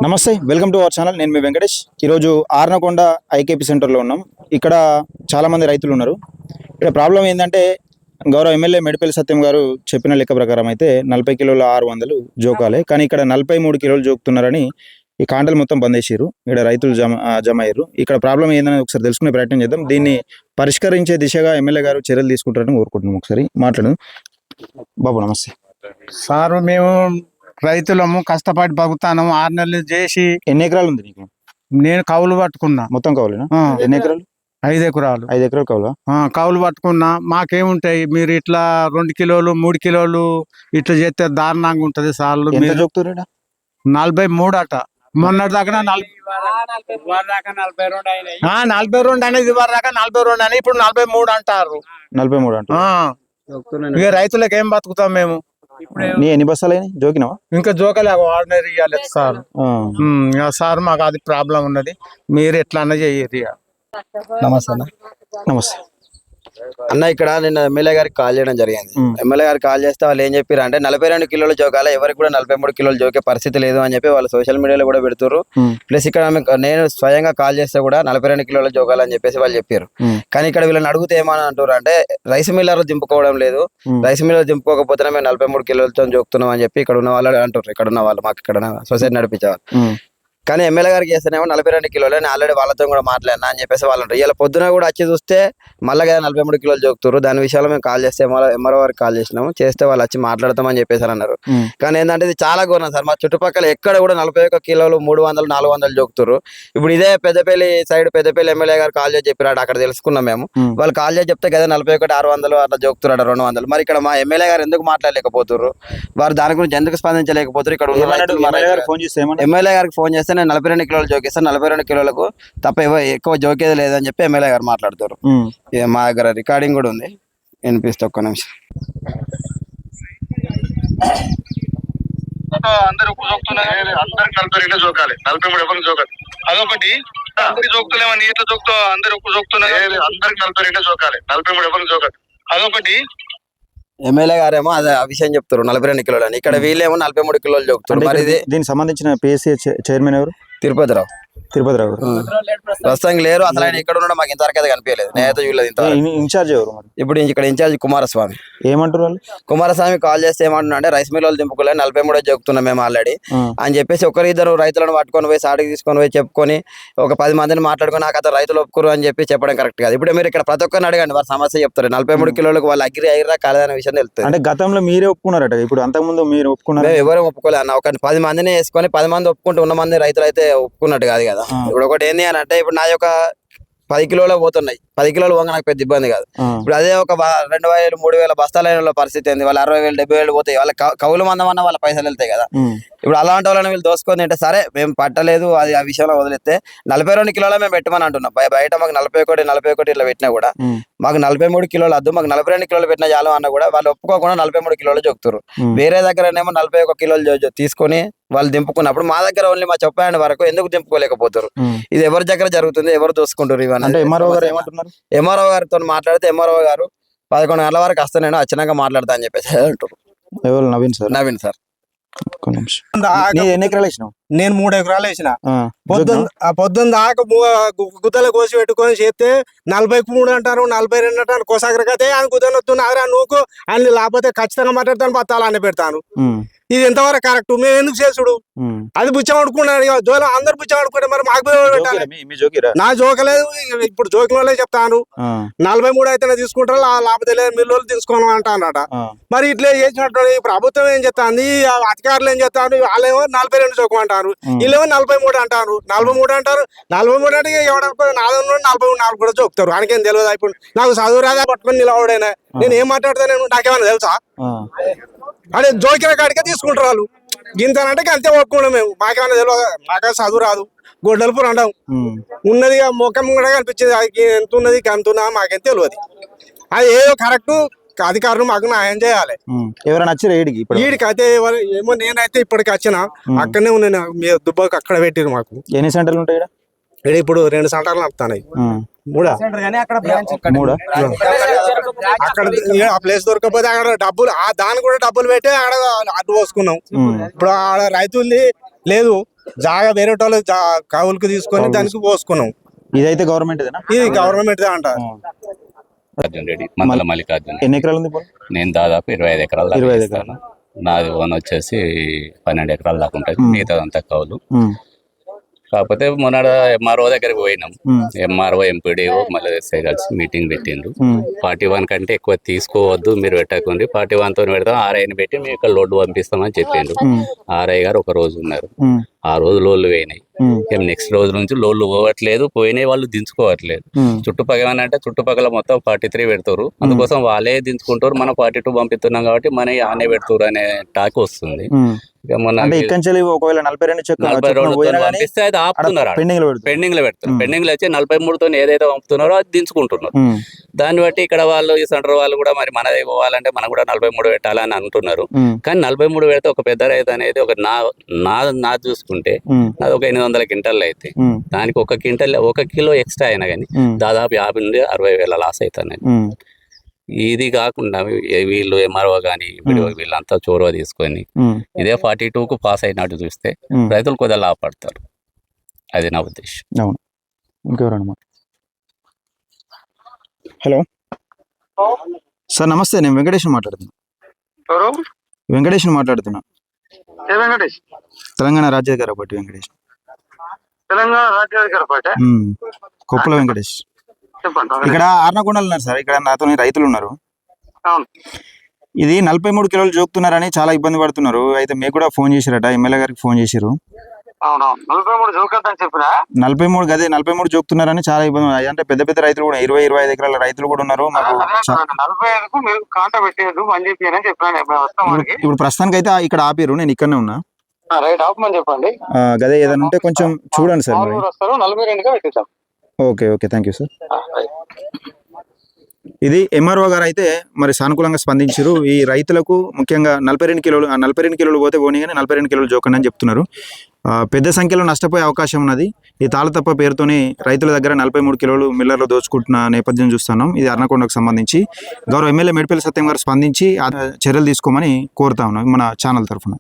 నమస్తే, welcome to our channel. నేను మీ వెంకటేష్. ఈరోజు ఆర్నకొండ ఐకేపీ సెంటర్లో ఉన్నాం. ఇక్కడ చాలామంది రైతులు ఉన్నారు. ఇక్కడ ప్రాబ్లం ఏంటంటే, గౌరవ ఎమ్మెల్యే మెడిపల్లి సత్యం గారు చెప్పిన లెక్క ప్రకారం అయితే 40 కిలోల 600 జోకాలే, కానీ ఇక్కడ 43 కిలోలు జోకుతున్నారని ఈ కాంటలు మొత్తం బంద్ చేసిర్రు. ఇక్కడ రైతులు జమ అయ్యారు. ఇక్కడ ప్రాబ్లం ఏందని ఒకసారి తెలుసుకునే ప్రయత్నం చేద్దాం. దీన్ని పరిష్కరించే దిశగా ఎమ్మెల్యే గారు చర్యలు తీసుకుంటారని కోరుకుంటున్నాం. ఒకసారి మాట్లాడు బాబు. నమస్తే సారు. మేము రైతులము కష్టపడి బతుకుతాను. 6 నెలలు చేసి. ఎన్ని ఎకరాలు ఉంది నీకు? నేను కౌలు పట్టుకున్నా. మొత్తం కౌలేనా? ఎన్ని ఎకరాలు? 5 ఎకరాలు. 5 ఎకరాలు కౌలు. కౌలు పట్టుకున్నా. మాకేముంటాయి, మీరు ఇట్లా 2 కిలోలు 3 కిలోలు ఇట్లా చేస్తే దారుణంగా ఉంటది సార్లు. 43 అట. మొన్నటి దాకా 42 అనేది, ఇవ్వరు దాకా 42 అని, ఇప్పుడు 43 అంటారు. 43 అంట. ఇక రైతులకు ఏం బతుకుతాం మేము? నీ ఎన్ని బస్సాలు జోకినావా? ఇంకా జోకలే, ఆర్డినరీ ఇవ్వాలి సార్. సార్ మాకు అది ప్రాబ్లం ఉన్నది, మీరు ఎట్లా అన్న చెయ్యరు. నమస్తే అన్న. నమస్తే అన్న. ఇక్కడ నిన్న ఎమ్మెల్యే గారికి కాల్ చేయడం జరిగింది. ఎమ్మెల్యే గారికి కాల్ చేస్తే వాళ్ళు ఏం చెప్పారు అంటే 42 కిలోలు జోకాల, ఎవరికి కూడా 43 కిలోలు జోకే పరిస్థితి లేదు అని చెప్పి వాళ్ళు సోషల్ మీడియాలో కూడా పెడుతున్నారు. ప్లస్ ఇక్కడ నేను స్వయంగా కాల్ చేస్తే కూడా 42 కిలోలు జోకాలని చెప్పేసి వాళ్ళు చెప్పారు. కానీ ఇక్కడ వీళ్ళని అడిగితే ఏమని అంటారు అంటే, రైస్ మిల్లర్లు దింపుకోవడం లేదు, రైస్ మిల్లర్ దింపుకోకపోతేనే మేము 43 కిలోలతో జోకుతున్నాం అని చెప్పి ఇక్కడ ఉన్న వాళ్ళు అంటారు. ఇక్కడ ఉన్న వాళ్ళు, మాకు ఇక్కడ సొసైటీ నడిపించేవాళ్ళు. కానీ ఎమ్మెల్యే గారికి చేస్తేనేమో 42 కిలోలు అని ఆల్రెడీ వాళ్ళతో కూడా మాట్లాడినా అని చెప్పేసి వాళ్ళు అంటారు. ఇలా పొద్దున కూడా వచ్చి చూస్తే మళ్ళీ 43 కిలోలు జోకుతారు. దాని విషయంలో మేము కాల్ చేస్తే ఎంఆర్ఓ వారికి కాల్ చేసినాము. చేస్తే వాళ్ళు వచ్చి మాట్లాడతామని చెప్పేసి అన్నారు. కానీ ఏంటంటే ఇది చాలా ఘోరం సార్. మా చుట్టుపక్కల ఎక్కడ కూడా 41 కిలోలు 300 400 జోకుతారు. ఇప్పుడు ఇదే పెద్దపల్లి సైడ్, పెద్దపల్లి ఎమ్మెల్యే గారు కాల్ చేసి చెప్పారు, అక్కడ తెలుసుకున్నాం మేము. వాళ్ళు కాల్ చేసి చెప్తే కదా 41 600 అట్లా జోకుతారు, 200. మరి ఇక్కడ మా ఎమ్మెల్యే గారు ఎందుకు మాట్లాడలేకపోతున్నారు? వారు దాని గురించి ఎందుకు స్పందించలేకపోతారు? ఇక్కడ ఎమ్మెల్యే గారికి ఫోన్ చేస్తే నేను 42 కిలోలు జోకిస్తాను, 42 కిలోలకు తప్ప ఎక్కువ జోకేది లేదని చెప్పి ఎమ్మెల్యే గారు మాట్లాడుతారు. మా దగ్గర రికార్డింగ్ కూడా ఉంది, వినిపిస్తే ఒక్క నిమిషం. అందరు ఉప్పు జోకుతున్నారు, అందరికి 42 జోకాలి, 43 ఎవరికి జోకాలి. అదొకటి. అందరికి జోకుతలేమని ఎట్లా జోకుతావు? అందరు ఉప్పు జోకుతున్నారు, అందరికి 42 జోకాలి, 43 ఎవరికి జోకాలి. అదొకటి. ఎమ్మెల్యే గారేమో అదే ఆ విషయం చెప్తారు 42 కిలోలు అని, ఇక్కడ వీళ్ళేమో 43 కిలోలు జోకుతారు. మరి దీనికి సంబంధించిన పిఎస్సి చైర్మన్ ఎవరు? తిరుపతిరావు ప్రస్తుతానికి లేరు. అసలు ఆయన ఇక్కడ ఉండడం మాకు ఇంతవరకు అయితే కనిపించలేదు. నేనైతే చూడలేదు. ఇన్ఛార్జ్ ఎవరు? ఇప్పుడు ఇక్కడ ఇన్ఛార్జ్ కుమారస్వామి. ఏమంటారు వాళ్ళు? కుమారస్వామి కాల్ చేస్తే ఏమంటున్నా అంటే, రైస్ మిల్ వాళ్ళు దింపుకోలే 43 జోకుతున్నాం మేము ఆల్రెడీ అని చెప్పేసి ఒకరిద్దరు రైతులను పట్టుకొని పోయి సాటికి తీసుకొని పోయి చెప్పుకొని ఒక 10 మందిని మాట్లాడుకొని నాకు అతను రైతులు ఒప్పుకోరు అని చెప్పి చెప్పడం కరెక్ట్ కాదు. ఇప్పుడు మీరు ఇక్కడ ప్రతి ఒక్కరిని అడగండి, వారు సమస్య చెప్తారు. 43 కిలోలకు వాళ్ళు అగ్రి అయ్యారా కాలేదనే విషయం తెలుస్తుంది. అంటే గతంలో మీరే ఒప్పుకున్నారట, ఇప్పుడు అంతకుముందు మీరు ఒప్పుకున్నారు? ఎవరు ఒప్పుకోలే అన్న. ఒక 10 మందిని వేసుకొని 10 మంది ఒప్పుకుంటూ ఉన్న మంది రైతులు అయితే ఒప్పుకున్నట్టు కాదు కదా. ఇప్పుడు ఒకటి ఏంది అని అంటే, ఇప్పుడు నా యొక్క 10 కిలోలు పోతున్నాయి, 10 కిలోలు పోగా నాకు పెద్ద ఇబ్బంది కాదు. ఇప్పుడు అదే ఒక 2000 3000 బస్తాల పరిస్థితి ఏంది? వాళ్ళు 60,000 70,000 పోతాయి. వాళ్ళ కౌలు మందం అన్న వాళ్ళ పైసలు వెళ్తాయి కదా. ఇప్పుడు అలాంటి వాళ్ళని వీళ్ళు దోసుకొని తింటే సరే మేము పట్టలేదు, అది ఆ విషయంలో వదిలేస్తే 42 కిలోలు మేము పెట్టమని అంటున్నాం. బయట మాకు 41 ఇట్లా పెట్టినా కూడా మాకు 43 కిలోలు వద్దు, మాకు 42 కిలోలు పెట్టినా చాలు అన్న కూడా వాళ్ళు ఒప్పుకోకుండా 43 కిలోలు జోకుతారు. వేరే దగ్గరనేమో 41 కిలోలు తీసుకొని వాళ్ళు దింపుకున్నప్పుడు మా దగ్గర ఓన్లీ మా చెప్పాయని వరకు ఎందుకు దింపుకోలేకపోతారు? ఇది ఎవరి దగ్గర జరుగుతుంది, ఎవరు దోసుకుంటారు ఇవన్నీ? ఎంఆర్ఓ గారితో మాట్లాడితే ఎంఆర్ఓ గారు 11 గంటల వరకు వస్తే నేను వచ్చినాక మాట్లాడతా అని చెప్పేసి అంటారు. ఎవరు? నవీన్ సార్. ఎన్ని ఎకరాలు వేసినావు? నేను 3 ఎకరాలు వేసిన. పొద్దున్న దాకా గుద్దలు కోసి పెట్టుకొని చేస్తే 43 అంటారు, 42 అంటారు. కోసాగరకతే ఆయన గుద్దలు వస్తున్నారా నువ్వు అని, లేకపోతే ఖచ్చితంగా మాట్లాడతాను, బత్తాలని పెడతాను. ఇది ఎంతవరకు కరెక్ట్? మేము ఎందుకు చేసుడు? అది బుచ్చం ఆడుకున్నాడు, జోలో అందరు బుచ్చం ఆడుకుంటే మరి మాకు నా జోకలేదు. ఇప్పుడు జోకిన వాళ్ళే చెప్తాను, 43 అయితేనే తీసుకుంటారు, లేకపోతే లేదు మిల్లు తీసుకోను అంటానట. మరి ఇట్లా చేసినట్టు ప్రభుత్వం ఏం చెప్తాంది, అధికారులు ఏం చెప్తారు? వాళ్ళేమో 42 జోకమంటారు, వీళ్ళేమో 43 అంటారు. 43 అంటారు, 43 అంటే ఎవడో 44 కూడా జోకుతారు. ఆయనకేం తెలియదు. ఇప్పుడు నాకు చదువు రాదా పట్టుకొని నిలవడైనా నేను ఏం మాట్లాడతాను? నాకేమన్నా తెలుసా? అదే జోకిన కాడికే తీసుకుంటారు వాళ్ళు. గింతనంటే అంతే ఒప్పుకున్నాం మేము. మాకేమన్నా తెలియదు, మాకే చదువు రాదు, గొడ్డలపూర్ అంటాం. ఉన్నది ముఖం కూడా కనిపించేది, ఎంత ఉన్నది ఎంత ఉన్నా మాకేం తెలియదు. అది ఏదో కరెక్ట్ అధికారులు మాకు న్యాయం చేయాలి. ఎవరైనా వచ్చారు ఈడికి? అయితే ఏమో నేనైతే ఇప్పటికి వచ్చిన, అక్కడనే ఉన్నాను. దుబ్బాకు అక్కడ పెట్టిరు మాకు. ఎన్ని సెంటర్లు ఉంటాయి? ఇక్కడ ఇప్పుడు 2 సెంటర్లు నడుపుతున్నాయి మూడా మూడా అక్కడ ఆ ప్లేస్ దొరకకపోతే అక్కడ డబ్బులు దానికి కూడా డబ్బులు పెట్టి అక్కడ అడ్డు పోసుకున్నాం. ఇప్పుడు ఆడ రైతుల్ది లేదు జాగా వేరే వాళ్ళు కవులకు తీసుకొని దానికి పోసుకున్నాం. ఇదైతే గవర్నమెంట్ ఇది గవర్నమెంట్ అంట. అర్జున్ రెడ్డి మండల మల్లికార్జున్. ఎన్ని ఎకరాలు ఉంది పొలం? నేను దాదాపు 25 ఎకరాలు దాకా 25 వేస్తాను. నాది ఓన్ వచ్చేసి 12 ఎకరాల దాకా ఉంటుంది. మిగతాదంతా కౌలు. కాకపోతే మొన్న ఎంఆర్ఓ దగ్గరికి పోయినాం. ఎంఆర్ఓ ఎంపీడీఓ మళ్ళీ ఎస్ఐ కలిసి మీటింగ్ పెట్టిండ్రు. 41 కంటే ఎక్కువ తీసుకోవద్దు, మీరు పెట్టకండి, 41 తో పెడతాం, ఆర్ఐని పెట్టి మీకు ఇక్కడ లోడ్డు పంపిస్తామని చెప్పిండ్రు. ఆర్ఐ గారు ఒక రోజు ఉన్నారు. ఆ రోజు లోన్లు పోయినాయి. నెక్స్ట్ రోజు నుంచి లోన్లు పోవట్లేదు, పోయినాయి వాళ్ళు దించుకోవట్లేదు. చుట్టుపక్కల అంటే చుట్టుపక్కల మొత్తం 43 పెడతారు. అందుకోసం వాళ్ళే దించుకుంటారు, మనం 42 పంపిస్తున్నాం కాబట్టి మన ఆనే పెడతారు అనే టాక్ వస్తుంది. అంటే ఇక్కడ నుంచి ఒకవేళ 42 పంపిస్తే అది ఆపుతున్నారు, పెండింగ్ లో పెడతారు. పెండింగ్ లో వచ్చి 43తో ఏదైతే పంపుతున్నారో అది దించుకుంటున్నారు. దాన్ని బట్టి ఇక్కడ వాళ్ళు ఈ సెంటర్ వాళ్ళు కూడా మరి మనది పోవాలంటే మనం కూడా 43 పెట్టాలని అంటున్నారు. కానీ 43 పెడితే ఒక పెద్ద రైతు అనేది ఒక నా చూసుకుంటే అది ఒక 800 క్వింటాల్ అయితే దానికి ఒక క్వింటల్ 1 కిలో ఎక్స్ట్రా అయినా కానీ దాదాపు 50 నుండి 60 వేల లాస్ అవుతాయి. ఇది కాకుండా వీళ్ళు ఎంఆర్ఓ కానీ వీళ్ళంతా చొరవ తీసుకొని ఇదే 42కు పాస్ అయినట్టు చూస్తే రైతులు కొద్దిగా లాభపడతారు. అది నా ఉద్దేశం. అవును. ఇంకెవరన్నా? హలో సార్, నమస్తే. నేను వెంకటేష్ మాట్లాడుతున్నా. వెంకటేష్ మాట్లాడుతున్నా. వెంకటేష్, తెలంగాణ రాజ్యాధికార పార్టీ వెంకటేష్. తెలంగాణ రాజ్యాధికార పార్టీ కొప్పుల వెంకటేష్. చెప్పండి. ఇక్కడ ఆర్నకొండలు ఉన్నారు సార్. ఇక్కడ నాతో రైతులు ఉన్నారు. అవును. ఇది 43 కిలోలు జోకుతున్నారని చాలా ఇబ్బంది పడుతున్నారు. అయితే మీకు కూడా ఫోన్ చేసిరట, ఎమ్మెల్యే గారికి ఫోన్ చేసిరు. అవునవును, 43 జోకద్దని చెప్పినా 43 గదే 43 జోకుతున్నారని చాలా ఇబ్బంది. అంటే పెద్ద పెద్ద రైతులు కూడా 20-25 ఎకరాల రైతులు కూడా ఉన్నారు. మాకు 45కు మీరు కాంట పెట్టేది అని చెప్పి చెప్పాను. ఇప్పుడు ప్రస్తుతానికి అయితే ఇక్కడ ఆపిరు, నేను ఇక్కడనే ఉన్నా. రైట్, ఆపమని చెప్పండి. గదే ఏదైనా ఉంటే కొంచెం చూడండి సార్. మరి వస్తారు 42గా పెట్టేద్దాం. Okay okay, thank you sir. ఇది ఎంఆర్ఓ గారు అయితే మరి సానుకూలంగా స్పందించారు. ఈ రైతులకు ముఖ్యంగా 42 కిలోలు పోతే పోనీ కానీ 42 కిలోలు జోకండి అని చెప్తున్నారు. పెద్ద సంఖ్యలో నష్టపోయే అవకాశం ఉన్నది. ఈ తాళతప్ప పేరుతోని రైతుల దగ్గర 43 కిలోలు మిల్లర్లు దోచుకుంటున్న నేపథ్యం చూస్తున్నాం. ఇది అర్నకొండకు సంబంధించి గౌరవ ఎమ్మెల్యే మేడిపల్లి సత్యం గారు స్పందించి చర్యలు తీసుకోమని కోరుతా ఉన్నాం మన ఛానల్ తరఫున.